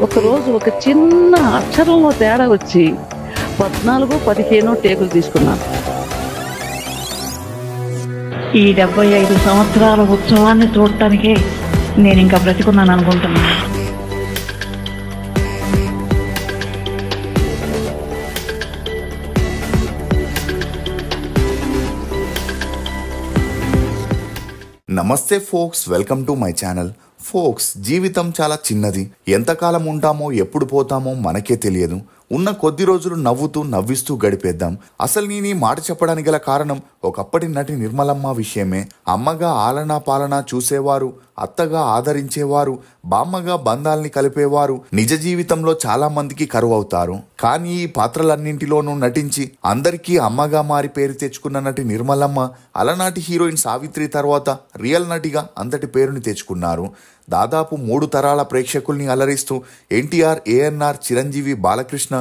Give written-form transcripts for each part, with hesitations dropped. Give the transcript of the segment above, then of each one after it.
ఒకరోజు ఒక చిన్న అక్షరంలో తేడా వచ్చి 14, 15 టేకులు తీసుకున్నాను. ఈ 75 సంవత్సరాల ఉత్సవాన్ని చూడటానికే నేను ఇంకా బ్రతికున్నాను అనుకుంటున్నాను. నమస్తే folks, welcome to my channel. Folks, జీవితం చాలా చిన్నది. ఎంతకాలం ఉంటామో ఎప్పుడు పోతామో మనకే తెలియదు. ఉన్న కొద్ది రోజులు నవ్వుతూ నవ్విస్తూ గడిపేద్దాం. అసలు నేను ఈ మాట చెప్పడానికి గల కారణం ఒకప్పటి నటి నిర్మలమ్మ విషయమే. అమ్మగా ఆలనా పాలనా చూసేవారు, అత్తగా ఆదరించేవారు, బామ్మగా బంధాల్ని కలిపేవారు నిజ జీవితంలో చాలా మందికి కరువవుతారు. కానీ ఈ పాత్రలన్నింటిలోనూ నటించి అందరికీ అమ్మగా మారి పేరు తెచ్చుకున్న నటి నిర్మలమ్మ అలనాటి హీరోయిన్ సావిత్రి తర్వాత రియల్ నటిగా అంతటి పేరుని తెచ్చుకున్నారు. దాదాపు 3 తరాల ప్రేక్షకుల్ని అలరిస్తూ ఎన్టీఆర్, ఏఎన్ఆర్, చిరంజీవి, బాలకృష్ణ,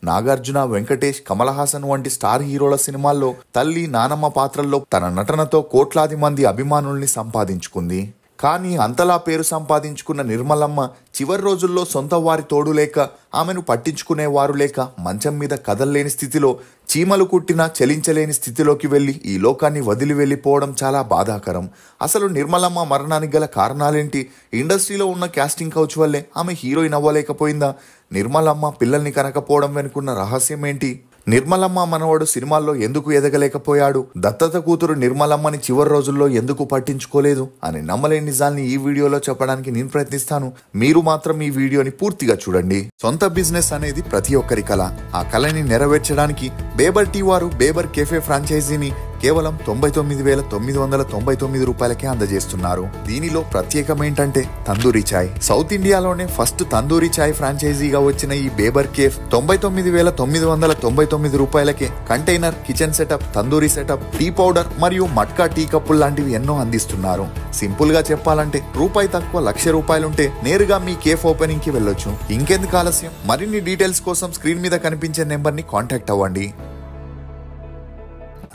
నాగార్జున, వెంకటేష్, కమల్ హాసన్ వంటి స్టార్ హీరోల సినిమాల్లో తల్లి, నానమ్మ పాత్రల్లో తన నటనతో కోట్లాది మంది అభిమానుల్ని సంపాదించుకుంది. కానీ అంతలా పేరు సంపాదించుకున్న నిర్మలమ్మ చివరి రోజుల్లో సొంత వారి తోడు లేక, ఆమెను పట్టించుకునేవారు లేక, మంచం మీద కదల్లేని స్థితిలో, చీమలు కుట్టినా చలించలేని స్థితిలోకి వెళ్లి ఈ లోకాన్ని వదిలి వెళ్ళిపోవడం చాలా బాధాకరం. అసలు నిర్మలమ్మ మరణానికి గల కారణాలేంటి? ఇండస్ట్రీలో ఉన్న క్యాస్టింగ్ కౌచ్ వల్లే ఆమె హీరోయిన్ అవ్వలేకపోయిందా? నిర్మలమ్మ పిల్లల్ని కనకపోవడం వెనుకున్న రహస్యం ఏంటి? నిర్మలమ్మ మనవడు సినిమాల్లో ఎందుకు ఎదగలేకపోయాడు? దత్తత కూతురు నిర్మలమ్మని చివరి రోజుల్లో ఎందుకు పట్టించుకోలేదు అని నమ్మలేని నిజాల్ని ఈ వీడియోలో చెప్పడానికి నేను ప్రయత్నిస్తాను. మీరు మాత్రం ఈ వీడియోని పూర్తిగా చూడండి. సొంత బిజినెస్ అనేది ప్రతి ఒక్కరి కల. ఆ కళని నెరవేర్చడానికి బేబర్ టీ వారు బేబర్ కేఫే ఫ్రాంచైజీని కేవలం 99,999 రూపాయలకే అందజేస్తున్నారు. దీనిలో ప్రత్యేకమేంటంటే తందూరి చాయ్. సౌత్ ఇండియాలోనే ఫస్ట్ తందూరి చాయ్ ఫ్రాంచైజీగా వచ్చిన ఈ బేబర్ కేఫ్ 99,999 రూపాయలకే container, kitchen setup, tandoori setup, tea powder మరియు మట్కా టీ కప్పులు లాంటివి ఎన్నో అందిస్తున్నారు. సింపుల్ గా చెప్పాలంటే రూపాయి తక్కువ ₹1,00,000 నేరుగా మీ కేఫ్ ఓపెనింగ్ కి వెళ్ళొచ్చు. ఇంకెందుకు ఆలస్యం? మరిన్ని డీటెయిల్స్ కోసం స్క్రీన్ మీద కనిపించే నెంబర్ ని కాంటాక్ట్ అవ్వండి.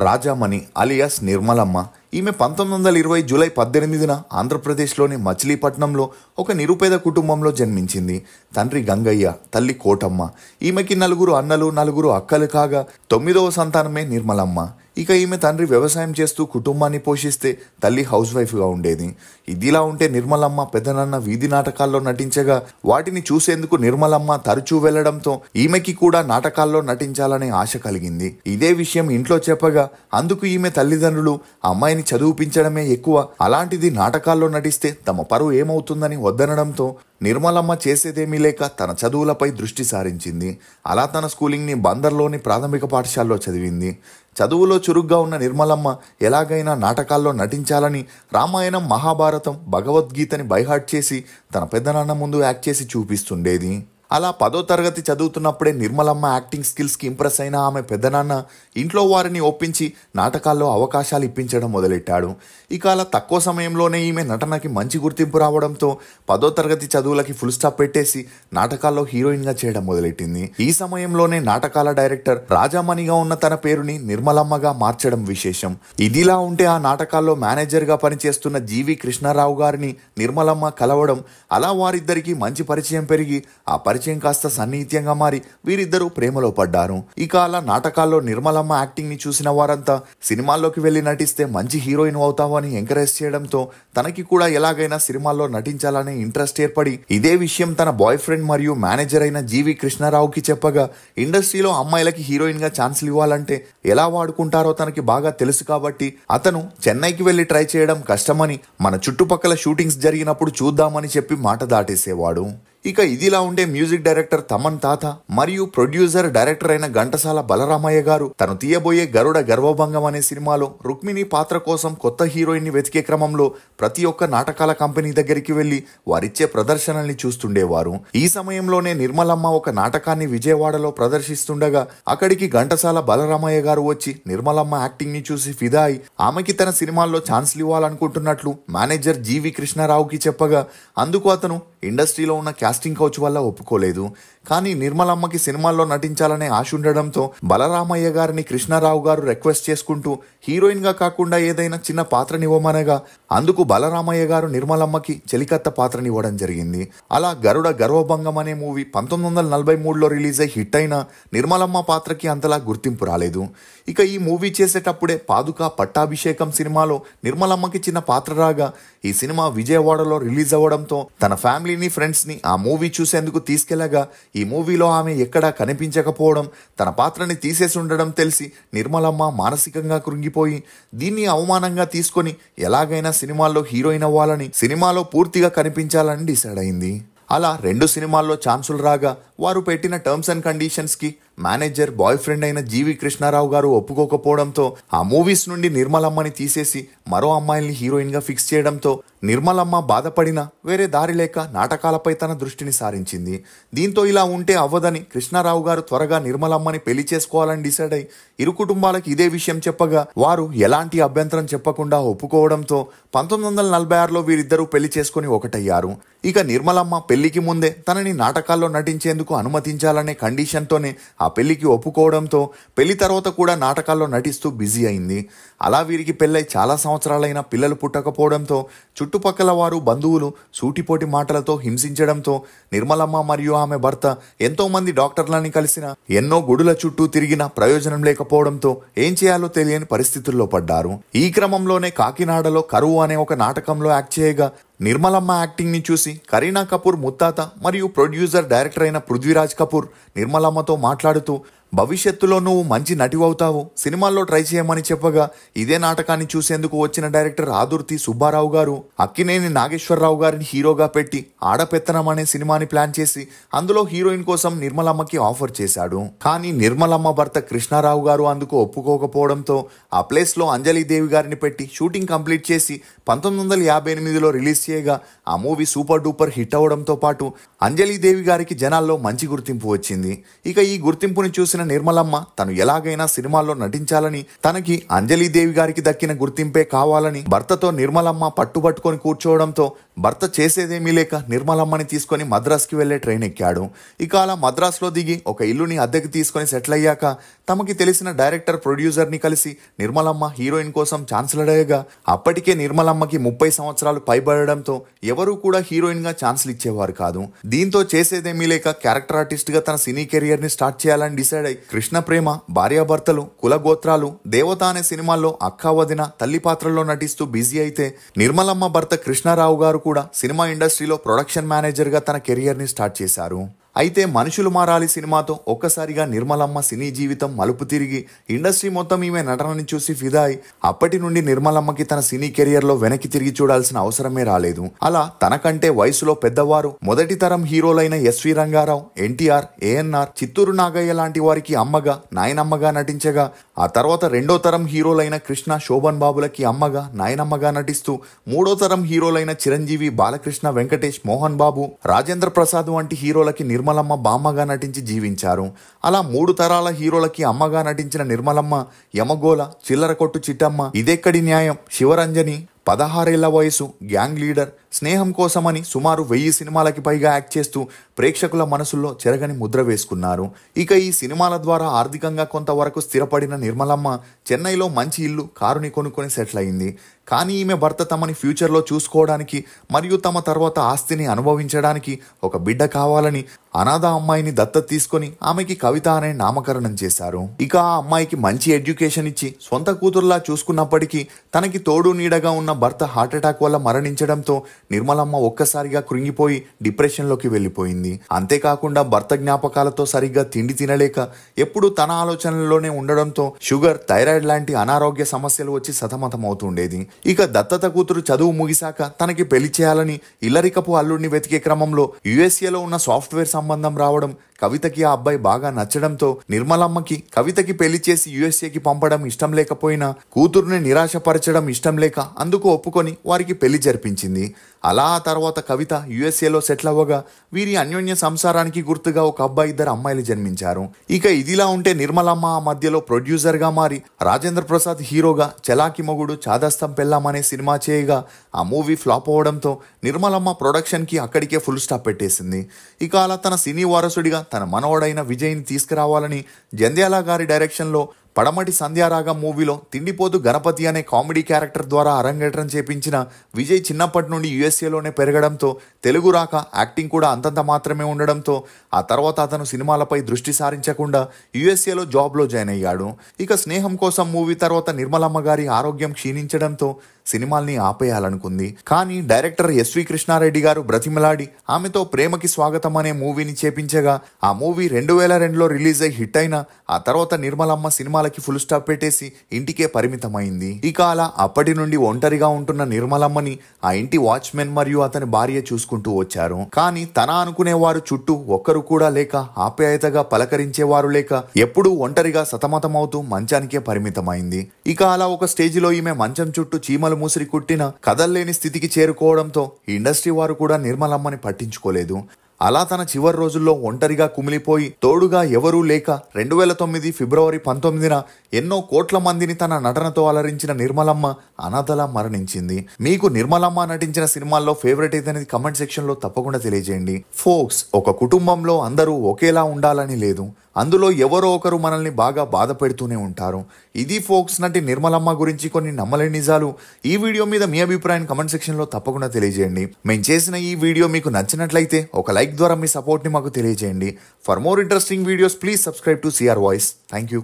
రాజామణి అలియాస్ నిర్మలమ్మ. ఈమె 1920 జూలై 18న ఆంధ్రప్రదేశ్లోని మచిలీపట్నంలో ఒక నిరుపేద కుటుంబంలో జన్మించింది. తండ్రి గంగయ్య, తల్లి కోటమ్మ. ఈమెకి 4 అన్నలు, 4 అక్కలు కాగా 9వ సంతానమే నిర్మలమ్మ. ఇక ఈమె తండ్రి వ్యవసాయం చేస్తూ కుటుంబాన్ని పోషిస్తే తల్లి హౌస్ వైఫ్గా ఉండేది. ఇదిలా ఉంటే నిర్మలమ్మ పెద్దనాన్న వీధి నాటకాల్లో నటించగా వాటిని చూసేందుకు నిర్మలమ్మ తరచూ వెళ్లడంతో ఈమెకి కూడా నాటకాల్లో నటించాలనే ఆశ కలిగింది. ఇదే విషయం ఇంట్లో చెప్పగా అందుకు ఈమె తల్లిదండ్రులు అమ్మాయిని చదివించడమే ఎక్కువ, అలాంటిది నాటకాల్లో నటిస్తే తమ పరువు ఏమవుతుందని వద్దనడంతో నిర్మలమ్మ చేసేదేమీ లేక తన చదువులపై దృష్టి సారించింది. అలా తన స్కూలింగ్ని బందర్లోని ప్రాథమిక పాఠశాలలో చదివింది. చదువులో చురుగ్గా ఉన్న నిర్మలమ్మ ఎలాగైనా నాటకాల్లో నటించాలని రామాయణం, మహాభారతం, భగవద్గీతని బైహార్ట్ చేసి తన పెద్దనాన్న ముందు యాక్ట్ చేసి చూపిస్తుండేది. అలా 10వ తరగతి చదువుతున్నప్పుడే నిర్మలమ్మ యాక్టింగ్ స్కిల్స్కి ఇంప్రెస్ అయిన ఆమె పెద్దనాన్న ఇంట్లో వారిని ఒప్పించి నాటకాల్లో అవకాశాలు ఇప్పించడం మొదలెట్టాడు. ఇక అలా తక్కువ సమయంలోనే ఈమె నటనకి మంచి గుర్తింపు రావడంతో 10వ తరగతి చదువులకి ఫుల్ స్టాప్ పెట్టేసి నాటకాల్లో హీరోయిన్గా చేయడం మొదలెట్టింది. ఈ సమయంలోనే నాటకాల డైరెక్టర్ రాజామణిగా ఉన్న తన పేరుని నిర్మలమ్మగా మార్చడం విశేషం. ఇదిలా ఉంటే ఆ నాటకాల్లో మేనేజర్గా పనిచేస్తున్న జీవి కృష్ణారావు గారిని నిర్మలమ్మ కలవడం, అలా వారిద్దరికీ మంచి పరిచయం పెరిగి ఆ పరిచయం కాస్త సన్నిహిత్యంగా మారి వీరిద్దరూ ప్రేమలో పడ్డారు. ఇక అలా నాటకాల్లో నిర్మలమ్మ యాక్టింగ్ ని చూసిన వారంతా సినిమాల్లోకి వెళ్లి నటిస్తే మంచి హీరోయిన్ అవుతావు అని ఎంకరేజ్ చేయడంతో తనకి కూడా ఎలాగైనా సినిమాల్లో నటించాలనే ఇంట్రెస్ట్ ఏర్పడి ఇదే విషయం తన బాయ్ ఫ్రెండ్ మరియు మేనేజర్ అయిన జీవి కృష్ణారావుకి చెప్పగా ఇండస్ట్రీలో అమ్మాయిలకి హీరోయిన్ గా ఛాన్స్లు ఇవ్వాలంటే ఎలా వాడుకుంటారో తనకి బాగా తెలుసు కాబట్టి అతను చెన్నైకి వెళ్లి ట్రై చేయడం కష్టమని మన చుట్టుపక్కల షూటింగ్స్ జరిగినప్పుడు చూద్దామని చెప్పి మాట దాటేసేవాడు. ఇక ఇదిలా ఉండే మ్యూజిక్ డైరెక్టర్ తమన్ తాత మరియు ప్రొడ్యూసర్ డైరెక్టర్ అయిన ఘంటసాల బలరామయ్య గారు తను తీయబోయే గరుడ గర్వభంగం అనే సినిమాలో రుక్మిణి పాత్ర కోసం కొత్త హీరోయిన్ ని వెతికే క్రమంలో ప్రతి ఒక్క నాటకాల కంపెనీ దగ్గరికి వెళ్లి వారిచ్చే ప్రదర్శనల్ని చూస్తుండేవారు. ఈ సమయంలోనే నిర్మలమ్మ ఒక నాటకాన్ని విజయవాడలో ప్రదర్శిస్తుండగా అక్కడికి ఘంటసాల బలరామయ్య గారు వచ్చి నిర్మలమ్మ యాక్టింగ్ ని చూసి ఫిదా అయి ఆమెకి తన సినిమాల్లో ఛాన్స్లు ఇవ్వాలనుకుంటున్నట్లు మేనేజర్ జీవి కృష్ణారావుకి చెప్పగా అందుకు అతను ఇండస్ట్రీలో ఉన్న కాస్టింగ్ కౌచ్ వల్ల ఒప్పుకోలేదు. కానీ నిర్మలమ్మకి సినిమాల్లో నటించాలనే ఆశ ఉండడంతో బలరామయ్య గారిని కృష్ణారావు గారు రిక్వెస్ట్ చేసుకుంటూ హీరోయిన్ గా కాకుండా ఏదైనా చిన్న పాత్రనివ్వమనగా అందుకు బలరామయ్య గారు నిర్మలమ్మకి చెలికత్త పాత్రనివ్వడం జరిగింది. అలా గరుడ గర్వభంగం అనే మూవీ 1943లో రిలీజ్ అయి హిట్ అయిన నిర్మలమ్మ పాత్రకి అంతలా గుర్తింపు రాలేదు. ఇక ఈ మూవీ చేసేటప్పుడే పాదుక పట్టాభిషేకం సినిమాలో నిర్మలమ్మకి చిన్న పాత్ర రాగా ఈ సినిమా విజయవాడలో రిలీజ్ అవ్వడంతో తన ఫ్యామిలీని ఫ్రెండ్స్ ని ఆ మూవీ చూసేందుకు తీసుకెళ్లగా ఈ మూవీలో ఆమె ఎక్కడా కనిపించకపోవడం, తన పాత్రని తీసేసి ఉండడం తెలిసి నిర్మలమ్మ మానసికంగా కృంగిపోయి దీన్ని అవమానంగా తీసుకొని ఎలాగైనా సినిమాల్లో హీరోయిన్ అవ్వాలని, సినిమాలో పూర్తిగా కనిపించాలని డిసైడ్ అయింది. అలా 2 సినిమాల్లో ఛాన్సులు రాగా వారు పెట్టిన టర్మ్స్ అండ్ కండిషన్స్ కి మేనేజర్ బాయ్ ఫ్రెండ్ అయిన జీవి కృష్ణారావు గారు ఒప్పుకోకపోవడంతో ఆ మూవీస్ నుండి నిర్మలమ్మని తీసేసి మరో అమ్మాయిల్ని హీరోయిన్ గా ఫిక్స్ చేయడంతో నిర్మలమ్మ బాధపడినా వేరే దారి లేక నాటకాలపై తన దృష్టిని సారించింది. దీంతో ఇలా ఉంటే అవ్వదని కృష్ణారావు గారు త్వరగా నిర్మలమ్మని పెళ్లి చేసుకోవాలని డిసైడ్ అయి ఇరు కుటుంబాలకు ఇదే విషయం చెప్పగా వారు ఎలాంటి అభ్యంతరం చెప్పకుండా ఒప్పుకోవడంతో 1946లో వీరిద్దరూ పెళ్లి చేసుకుని ఒకటయ్యారు. ఇక నిర్మలమ్మ పెళ్లికి ముందే తనని నాటకాల్లో నటించేందుకు అనుమతించాలనే కండిషన్తోనే ఆ పెళ్లికి ఒప్పుకోవడంతో పెళ్లి తర్వాత కూడా నాటకాల్లో నటిస్తూ బిజీ అయింది. అలా వీరికి పెళ్ళై చాలా సంవత్సరాలైనా పిల్లలు పుట్టకపోవడంతో చుట్టుపక్కల వారు బంధువులు సూటిపోటి మాటలతో హింసించడంతో నిర్మలమ్మ మరియు ఆమె భర్త ఎంతో మంది డాక్టర్లని కలిసిన ఎన్నో గుడుల చుట్టూ తిరిగిన ప్రయోజనం లేకపోవడంతో ఏం చేయాలో తెలియని పరిస్థితుల్లో పడ్డారు. ఈ క్రమంలోనే కాకినాడలో కరువు అనే ఒక నాటకంలో యాక్ట్ చేయగా నిర్మలమ్మ యాక్టింగ్ ని చూసి కరీనా కపూర్ ముత్తాత మరియు ప్రొడ్యూసర్ డైరెక్టర్ అయిన పృథ్వీరాజ్ కపూర్ నిర్మలమ్మతో మాట్లాడుతూ భవిష్యత్తులో నువ్వు మంచి నటివవుతావు, సినిమాల్లో ట్రై చేయమని చెప్పగా ఇదే నాటకాన్ని చూసేందుకు వచ్చిన డైరెక్టర్ ఆదుర్తి సుబ్బారావు గారు అక్కినేని నాగేశ్వరరావు గారిని హీరోగా పెట్టి ఆడపెత్తనం అనే సినిమాని ప్లాన్ చేసి అందులో హీరోయిన్ కోసం నిర్మలమ్మకి ఆఫర్ చేశాడు. కానీ నిర్మలమ్మ భర్త కృష్ణారావు గారు అందుకు ఒప్పుకోకపోవడంతో ఆ ప్లేస్ లో అంజలిదేవి గారిని పెట్టి షూటింగ్ కంప్లీట్ చేసి 1958లో రిలీజ్ చేయగా ఆ మూవీ సూపర్ డూపర్ హిట్ అవడంతో పాటు అంజలిదేవి గారికి జనాల్లో మంచి గుర్తింపు వచ్చింది. ఇక ఈ గుర్తింపుని చూసిన నిర్మలమ్మ తను ఎలాగైనా సినిమాల్లో నటించాలని, తనకి అంజలిదేవి గారికి దక్కిన గుర్తింపే కావాలని భర్తతో నిర్మలమ్మ పట్టుబట్టుకొని కూర్చోవడంతో భర్త చేసేదేమీ లేక నిర్మలమ్మని తీసుకొని మద్రాస్కి వెళ్లే ట్రైన్ ఎక్కాడు. ఇక అలా మద్రాస్లో దిగి ఒక ఇల్లుని అద్దెకి తీసుకొని సెటిల్ అయ్యాక తమకి తెలిసిన డైరెక్టర్ ప్రొడ్యూసర్ ని కలిసి నిర్మలమ్మ హీరోయిన్ కోసం ఛాన్సులు అడగగా అప్పటికే నిర్మలమ్మకి 30 సంవత్సరాలు పైబడడంతో ఎవరూ కూడా హీరోయిన్ గా ఛాన్సులు ఇచ్చేవారు కాదు. దీంతో చేసేదేమీ లేక క్యారెక్టర్ ఆర్టిస్ట్ గా తన సినీ కెరియర్ ని స్టార్ట్ చేయాలని డిసైడ్ అయి కృష్ణ ప్రేమ, భార్యాభర్తలు, కులగోత్రాలు, దేవత అనే సినిమాల్లో అక్కా వదిన తల్లి పాత్రల్లో నటిస్తూ బిజీ అయితే నిర్మలమ్మ భర్త కృష్ణారావు గారు కూడా సినిమా ఇండస్ట్రీలో ప్రొడక్షన్ మేనేజర్ గా తన కెరియర్ ని స్టార్ట్ చేశారు. అయితే మనుషులు మారాలి సినిమాతో ఒక్కసారిగా నిర్మలమ్మ సినీ జీవితం మలుపు తిరిగి ఇండస్ట్రీ మొత్తం ఈమె నటనని చూసి ఫిదా అయి అప్పటి నుండి నిర్మలమ్మకి తన సినీ కెరియర్ లో వెనక్కి తిరిగి చూడాల్సిన అవసరమే రాలేదు. అలా తనకంటే వయసులో పెద్దవారు మొదటి తరం హీరోలైన ఎస్వి రంగారావు, ఎన్టీఆర్, ఏఎన్ఆర్, చిత్తూరు నాగయ్య లాంటి వారికి అమ్మగా, నాయనమ్మగా నటించగా ఆ తర్వాత రెండో తరం హీరోలైన కృష్ణ, శోభన్ బాబులకి అమ్మగా, నాయనమ్మగా నటిస్తూ మూడో తరం హీరోలైన చిరంజీవి, బాలకృష్ణ, వెంకటేష్, మోహన్ బాబు, రాజేంద్ర ప్రసాద్ వంటి హీరోలకి నిర్మలమ్మ బామ్మగా నటించి జీవించారు. అలా 3 తరాల హీరోలకి అమ్మగా నటించిన నిర్మలమ్మ యమగోళ, చిల్లర కొట్టు చిట్టమ్మ, ఇదెక్కడి న్యాయం, శివరంజని, 16 ఏళ్ల వయసు, గ్యాంగ్ లీడర్, స్నేహం కోసమని సుమారు 1000 సినిమాలకి పైగా యాక్ట్ చేస్తూ ప్రేక్షకుల మనసుల్లో చెరగని ముద్ర వేసుకున్నారు. ఇక ఈ సినిమాల ద్వారా ఆర్థికంగా కొంతవరకు స్థిరపడిన నిర్మలమ్మ చెన్నైలో మంచి ఇల్లు, కారుని కొనుక్కొని సెటిల్ అయింది. కానీ ఈమె భర్త తమని ఫ్యూచర్లో చూసుకోవడానికి మరియు తమ తర్వాత ఆస్తిని అనుభవించడానికి ఒక బిడ్డ కావాలని అనాథ అమ్మాయిని దత్తత తీసుకొని ఆమెకి కవిత అనే నామకరణం చేశారు. ఇక ఆ అమ్మాయికి మంచి ఎడ్యుకేషన్ ఇచ్చి సొంత కూతురులా చూసుకున్నప్పటికీ తనకి తోడు నీడగా ఉన్న భర్త హార్ట్అటాక్ వల్ల మరణించడంతో నిర్మలమ్మ ఒక్కసారిగా కృంగిపోయి డిప్రెషన్లోకి వెళ్ళిపోయింది. అంతేకాకుండా భర్త జ్ఞాపకాలతో సరిగ్గా తిండి తినలేక ఎప్పుడు తన ఆలోచనల్లోనే ఉండడంతో షుగర్, థైరాయిడ్ లాంటి అనారోగ్య సమస్యలు వచ్చి సతమతమవుతుండేది. ఇక దత్తత కూతురు చదువు ముగిశాక తనకి పెళ్లి చేయాలని ఇల్లరికపు అల్లుడిని వెతికే క్రమంలో యుఎస్ఏలో ఉన్న సాఫ్ట్వేర్ సంబంధం రావడం, కవితకి ఆ అబ్బాయి బాగా నచ్చడంతో నిర్మలమ్మకి కవితకి పెళ్లి చేసి యుఎస్ఏకి పంపడం ఇష్టం లేకపోయినా కూతురుని నిరాశపరచడం ఇష్టం లేక అందుకు ఒప్పుకొని వారికి పెళ్లి జరిపించింది. అలా ఆ తర్వాత కవిత యుఎస్ఏలో సెటిల్ అవ్వగా వీరి అన్యోన్య సంసారానికి గుర్తుగా ఒక అబ్బాయి, 2 అమ్మాయిలు జన్మించారు. ఇక ఇదిలా ఉంటే నిర్మలమ్మ ఆ మధ్యలో ప్రొడ్యూసర్ గా మారి రాజేంద్ర ప్రసాద్ హీరోగా చలాకి మొగుడు, చాదస్తం పెళ్ళాం అనే సినిమా చేయగా ఆ మూవీ ఫ్లాప్ అవడంతో నిర్మలమ్మ ప్రొడక్షన్ కి అక్కడికే ఫుల్ స్టాప్ పెట్టేసింది. ఇక అలా తన సినీ వారసుడిగా తన మనవడైన విజయ్ని తీసుకురావాలని జంధ్యాల గారి డైరెక్షన్లో పడమటి సంధ్యారాగం మూవీలో తిండిపోతు గణపతి అనే కామెడీ క్యారెక్టర్ ద్వారా అరంగేట్రం చేపించిన విజయ్ చిన్నప్పటి నుండి యుఎస్ఏలోనే పెరగడంతో తెలుగు రాక యాక్టింగ్ కూడా అంతంత మాత్రమే ఉండడంతో ఆ తర్వాత అతను సినిమాలపై దృష్టి సారించకుండా యుఎస్ఏలో జాబ్లో జాయిన్ అయ్యాడు. ఇక స్నేహం కోసం మూవీ తర్వాత నిర్మలమ్మ గారి ఆరోగ్యం క్షీణించడంతో సినిమాల్ని ఆపేయాలనుకుంది. కానీ డైరెక్టర్ ఎస్వి కృష్ణారెడ్డి గారు బ్రతిమలాడి ఆమెతో ప్రేమకి స్వాగతం అనే మూవీని చేపించగా ఆ మూవీ 2002లో రిలీజ్ అయి హిట్ అయినా ఆ తర్వాత నిర్మలమ్మ సినిమాలకి ఫుల్ స్టాప్ పెట్టేసి ఇంటికే పరిమితమైంది. ఇక అలా అప్పటి నుండి ఒంటరిగా ఉంటున్న నిర్మలమ్మని ఆ ఇంటి వాచ్మెన్ మరియు అతని భార్య చూసుకుంటూ వచ్చారు. కానీ తన అనుకునేవారు చుట్టూ ఒక్కరు కూడా లేక, ఆప్యాయతగా పలకరించేవారు లేక, ఎప్పుడూ ఒంటరిగా సతమతమవుతూ మంచానికే పరిమితమైంది. ఇక అలా ఒక స్టేజిలో ఈమె మంచం చుట్టూ చీమలు మూసిరి కుట్టిన కదల్లేని స్థితికి చేరుకోవడంతో ఈ ఇండస్ట్రీ వారు కూడా నిర్మలమ్మని పట్టించుకోలేదు. అలా తన చివరి రోజుల్లో ఒంటరిగా కుమిలిపోయి తోడుగా ఎవరూ లేక 2009 ఫిబ్రవరి 19న ఎన్నో కోట్ల మందిని తన నటనతో అలరించిన నిర్మలమ్మ అనాథలా మరణించింది. మీకు నిర్మలమ్మ నటించిన సినిమాల్లో ఫేవరెట్ ఏదనేది కమెంట్ సెక్షన్ లో తప్పకుండా తెలియజేయండి. ఫోక్స్, ఒక కుటుంబంలో అందరూ ఒకేలా ఉండాలని లేదు, అందులో ఎవరో ఒకరు మనల్ని బాగా బాధ పెడుతూనే ఉంటారు. ఇది ఫోక్స్ నటి నిర్మలమ్మ గురించి కొన్ని నమ్మలేని నిజాలు. ఈ వీడియో మీద మీ అభిప్రాయం కమెంట్ సెక్షన్ లో తప్పకుండా తెలియజేయండి. మేము చేసిన ఈ వీడియో మీకు నచ్చినట్లయితే ఒక లైక్ ద్వారా మీ సపోర్ట్ ని మాకు తెలియజేయండి. For more interesting videos please subscribe to CR voice. Thank you.